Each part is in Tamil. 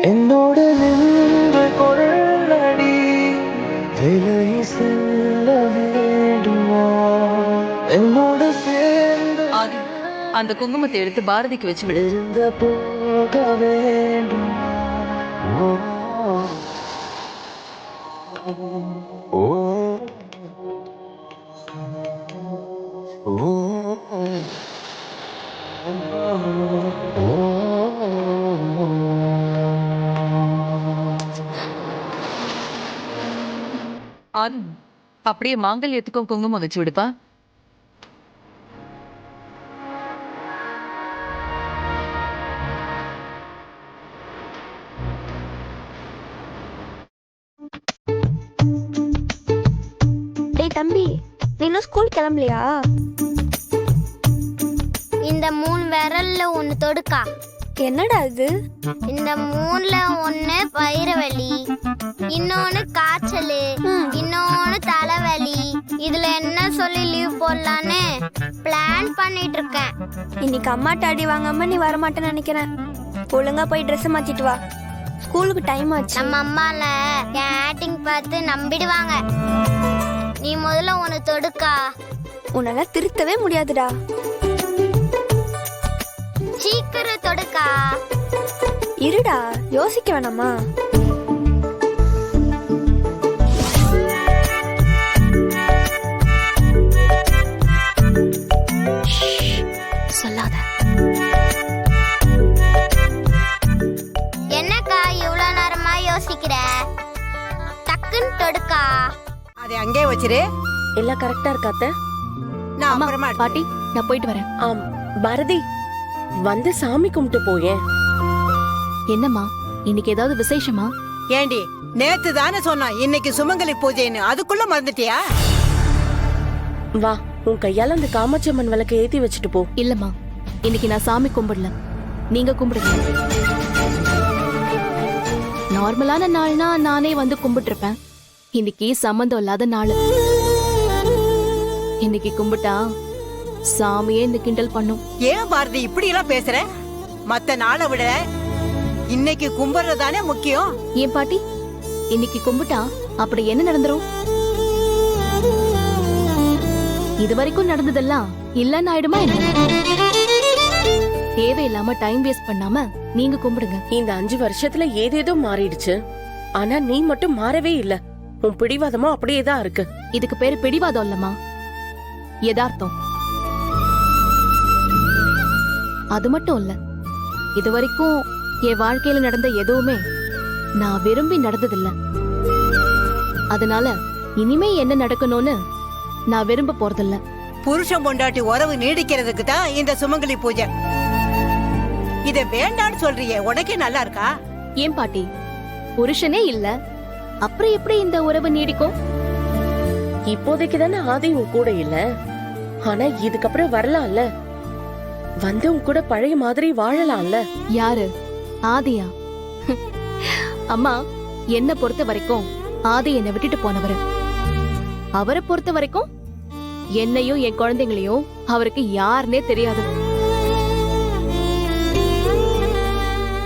என்னோட நின்று கொள்ளடி விலை செல்ல வேண்டுமா என்னோட சேர்ந்து ஆதி, அந்த குங்குமத்தை எடுத்து பாரதிக்கு வச்சு விடு. இருந்த போக வேண்டுமா ஓ ஓ ஆதி, அப்படியே மாங்கல்யத்துக்கும் குங்குமம் வச்சு விடுப்பா. டேய் தம்பி, நீ இன்னும் ஸ்கூல் கிளம்பலையா? இந்த 3 விரல்ல ஒண்ணு தொடுக்கா. என்னடா இது? இந்த 3ல ஒண்ணு வயிறுவலி, இன்னொன்னு காய்ச்சல், இன்னொன்னு தலைவலி. இதுல என்ன சொல்லி லீவ் போடலான்னு பிளான் பண்ணிட்டு இருக்கேன். இன்னைக்கு அம்மாட்ட அடி வாங்காம நீ வரமாட்டேன்னு நினைக்கிறேன். ஒழுங்கா போய் ட்ரெஸ் மாத்திட்டு வா, ஸ்கூலுக்கு டைம் ஆச்சு. நம்ம அம்மால என் ஆக்டிங் பார்த்து நம்பிடுவாங்க. நீ முதல்ல ஒண்ணு தொடுக்கா. உன்னால திருத்தவே முடியாதுடா. சீக்கிரம் தொடுக்கா. இருடா, யோசிக்க வேணாமா? சொல்லாத. என்னக்கா இவ்வளவு நேரமா யோசிக்கிற? டக்குன்னு தொடுக்கா. அதை அங்கே வச்சிரு. எல்லாம் கரெக்டா இருக்காத்த? நான் அப்புறமா பாட்டி, நான் போயிட்டு வரேன். ஆம் பாரதி, வந்து சாமி கும்பிட்டு போயேன். என்னம்மா, இன்னைக்கு ஏதாவது விசேஷமா? ஏண்டி, நேத்து தானே சொன்னா இன்னைக்கு சுமங்கலி பூஜைன்னு, அதுக்குள்ள மறந்துட்டியா? வா, உன் கையால அந்த காமாட்சி அம்மன் விளக்க ஏத்தி வச்சுட்டு போ. இல்லம்மா, இன்னைக்கு நான் சாமி கும்பிடல, நீங்க கும்பிடுங்க. நார்மலான நாள்னா நானே வந்து கும்பிட்டு இருப்பேன். இன்னைக்கு சம்பந்தம் இல்லாத நாள். இன்னைக்கு கும்பிட்டா சாமியே இந்த கிண்டல் பண்ணும். ஏன் பாரதி இப்படி எல்லாம் பேசுற? மத்த நாளை விட இன்னைக்கு கும்பிடுறதானே முக்கியம். ஏன் பாட்டி, இன்னைக்கு கும்பிட்டா அப்படி என்ன நடந்துரும்? இது வரைக்கும் நடந்ததெல்லாம் இல்லன்னு ஆயிடுமா என்ன? தேவையில்லாம டைம் வேஸ்ட் பண்ணாம நீங்க கும்பிடுங்க. இந்த 5 வருஷத்துல ஏதேதோ மாறிடுச்சு, ஆனா நீ மட்டும் மாறவே இல்ல. உன் பிடிவாதமும் அப்படியே தான் இருக்கு. இதுக்கு பேரு பிடிவாதம் இல்லம்மா, யதார்த்தம். அது மட்டும் இல்ல, இது வரைக்கும் என் வாழ்க்கையில நடந்த எதுவுமே நான் விரும்பி நடந்ததில்ல. அதனால இனிமே என்ன நடக்கணும்னு நான் விரும்ப போறதில்ல. புருஷன் பொண்டாட்டி உறவு நீடிக்கிறதுக்கு தான் இந்த சுமங்கலி பூஜை. இத வேண்டான்னு சொல்றியே, உனக்கே நல்லா இருக்கா? ஏன் பாட்டி, புருஷனே இல்ல, அப்புறம் எப்படி இந்த உறவு நீடிக்கும்? இப்போதைக்கு தானே ஆதி உன் கூட இல்ல, ஆனா இதுக்கப்புறம் வரலாம்ல. வந்து உன் கூட பழைய மாதிரி வாழலாம்ல. யாரு? ஆதியா? அம்மா, என்ன பொறுத்த வரைக்கும் ஆதி என்னை விட்டுட்டு போனவரு. அவரை பொறுத்த வரைக்கும் என்னையும் என் குழந்தைங்களையும் அவருக்கு யாருன்னே தெரியாது.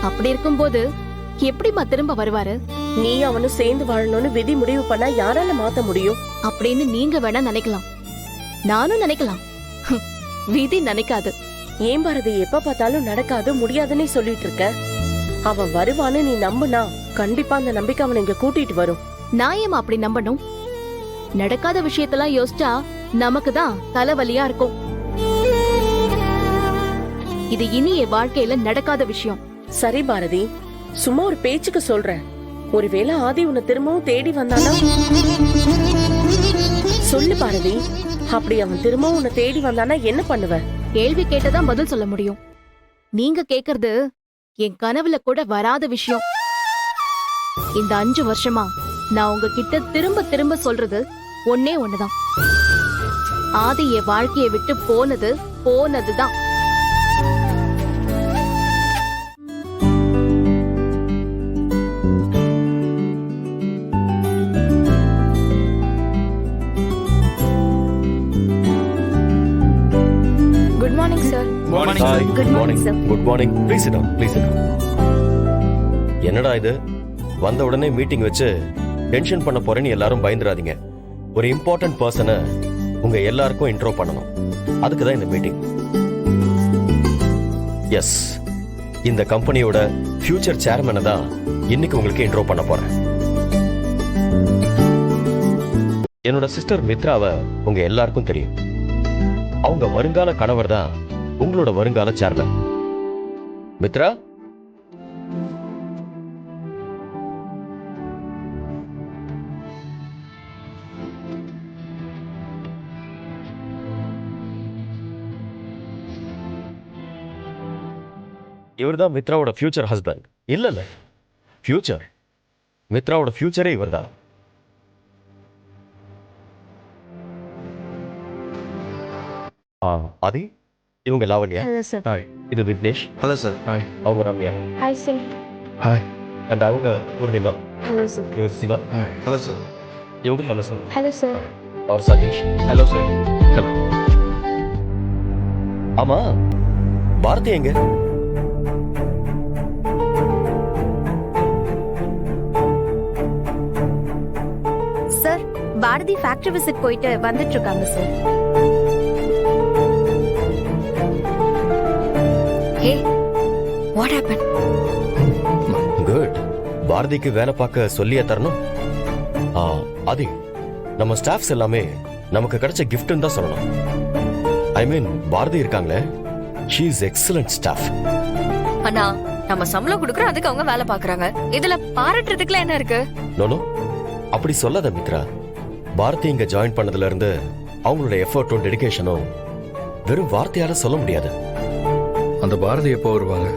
அப்படி இருக்கும்போது எப்படிமா திரும்ப வருவாரு? நீ அவனும் சேர்ந்து வாழணும்னு விதி முடிவு பண்ணா யாரால மாத்த முடியும்? அப்படின்னு நீங்க வேணா நினைக்கலாம், நானும் நினைக்கலாம். விதி நினைக்காது. ஏன் பாரதி, எப்ப பார்த்தாலும் நடக்காது முடியாதுன்னு சொல்லிட்டு இருக்க? அவன் வருவான்னு நீ நம்புனா கண்டிப்பா அந்த நம்பிக்கை அவனை இங்க கூட்டிட்டு வரும். நான் ஏமா அப்படி நம்பணும்? நடக்காத விஷயத்தெல்லாம் யோசிச்சா நமக்கு தான் தலைவலியா இருக்கும். இது இனி என் வாழ்க்கையில நடக்காத விஷயம். சரி பாரதி, சும்மா ஒரு பேச்சுக்கு சொல்றேன். ஒருவேளை ஆதி உன்னை திரும்பவும் தேடி வந்தானா? சொல்லு பாரதி, அப்படி அவன் திரும்பவும் உன்னை தேடி வந்தானா என்ன பண்ணுவ? கேள்வி கேட்டதான் பதில் சொல்ல முடியும். நீங்க கேக்குறது என் கனவுல கூட வராத விஷயம். இந்த 5 வருஷமா நான் உங்ககிட்ட திரும்ப திரும்ப சொல்றது ஒன்னே ஒண்ணுதான். ஆதி என் வாழ்க்கையை விட்டு போனதுதான். Good morning sir. Morning. Good morning, sir. Good morning. Please sit down. Please sit down. என்னடா இது, வந்த உடனே மீட்டிங் வச்சு டென்ஷன் பண்ண போறேன்னு எல்லாரும் பயந்துராதீங்க. ஒரு இம்பார்ட்டன்ட் பர்சனை உங்க எல்லாருக்கும் இன்ட்ரோ பண்ணணும். அதுக்கு தான் இந்த மீட்டிங். எஸ், இந்த கம்பெனியோட ஃபியூச்சர் சேர்மனை தான் இன்னைக்கு உங்களுக்கு இன்ட்ரோ பண்ண போறேன். என்னோட சிஸ்டர் மித்ராவை உங்க எல்லாருக்கும் தெரியும். அவங்க வருங்கால கணவர் தான் உங்களோட வருங்கால சேர்மன். மித்ரா, இவர்தான் மித்ராவோட ஃபியூச்சர் ஹஸ்பண்ட். இல்ல ஃபியூச்சர், மித்ராவோட ஃபியூச்சரே இவர்தான். ஆதி, இவங்க லாவண்யா. ஹாய். இது விக்னேஷ். Hello sir. ஹாய். அவங்க Ramya. Hi sir. Hi. And அவங்க பூர்ணிமா. Hello sir. இவர் சிவா. Hello sir. இவங்க ஹலோ சார். Hello sir. அவர் சதீஷ். Hello sir. ஹலோ. ஆமா, பாரதி எங்க? சார், பாரதி ஃபேக்டரி விசிட் போயிட்டு வந்துட்டு இருக்காங்க sir. Hey, what happen? Good. பாரதிக்கு வேலை பார்க்க சொல்லியே தரணும். ஆதி, நம்ம ஸ்டாஃப்ஸ் எல்லாமே நமக்கு கிடைச்ச கிஃப்ட்னு தான் சொல்லணும். ஐ மீன், பாரதி இருக்காங்களே, ஷீ இஸ் எக்ஸலன்ட் ஸ்டாஃப். அண்ணா, நம்ம சம்பளம் கொடுக்குறோம், அதுக்கு அவங்க வேலை பாக்குறாங்க. இதுல பாராட்டுறதுக்குலாம் என்ன இருக்கு? நோனோ, அப்படி சொல்லாத மித்ரா. பாரதி இங்க ஜாயின் பண்ணதுல இருந்து அவங்களோட எஃபர்ட்டும் டெடிகேஷனும் வெறும் வார்த்தையால சொல்ல முடியாது. அந்த பாரதி எப்போ வருவாங்க?